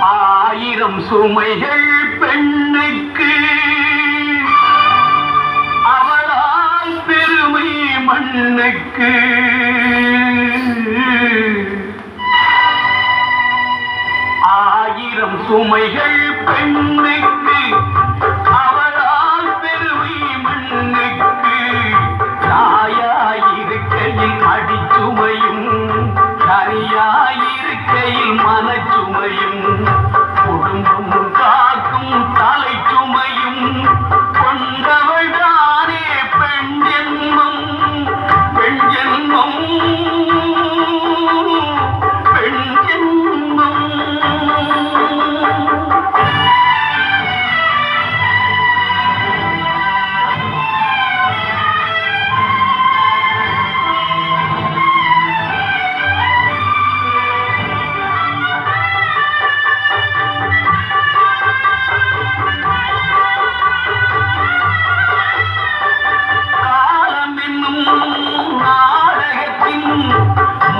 ஆயிரம் சுமைகள் பெண்ணுக்கு அவளால் பெருமை மண்ணுக்கு. ஆயிரம் சுமைகள் பெண்ணுக்கு அவளால் பெருமை மண்ணுக்கு. தாயாயிருக்கையில் அடிச்சுமையும் தனியாயிருக்கையில் மனச்சுமையும் குடும்பம் காக்கும் தலை சுமையும் கொண்டவள் தானே பெண் ஜென்மம். பெண் ஜென்மம் பெண் ஜென்மம்.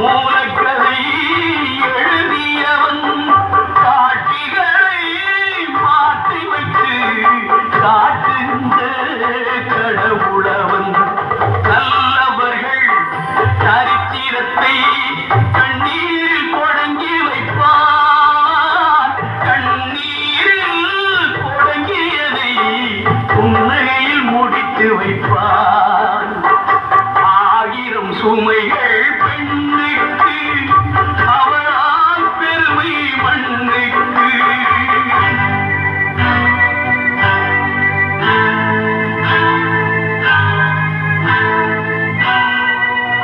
மூலக்கதை எழுதியவன் காட்சிகளை மாற்றி வைத்து காட்டுகின்ற கடவுளவன். நல்லவர்கள் சரித்திரத்தை கண்ணீரில் தொடங்கி வைப்பான். கண்ணீரில் தொடங்கியதை புன்னகையில் முடித்து வைப்பான். ஆயிரம் சுமைகள் பெண்ணுக்கு அவளால் பெருமை மண்ணுக்கு.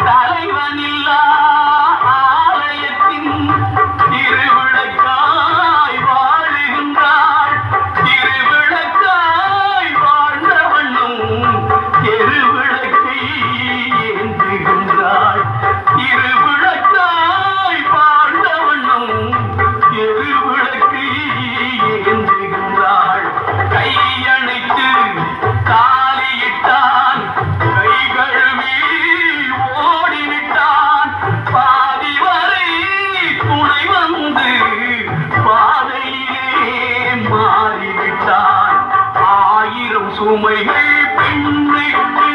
தலைவனில்லா ஆலயத்தின் திருவிளக்காய் வாழுகின்றாள். திருவிளக்காய் வாழ்ந்த வண்ணம் திருவிளக்கை ஏந்துகின்றாள். திருவிளக்காய் வாழ்ந்த வண்ணம் திருவிளக்கை ஏந்துகின்றாள். கையணைத்து தாலியிட்டான், கை கழுவி ஓடிவிட்டான். பாதி வரை துணை வந்து பாதையிலே மாறிவிட்டான். ஆயிரம் சுமைகள் பெண்ணுக்கு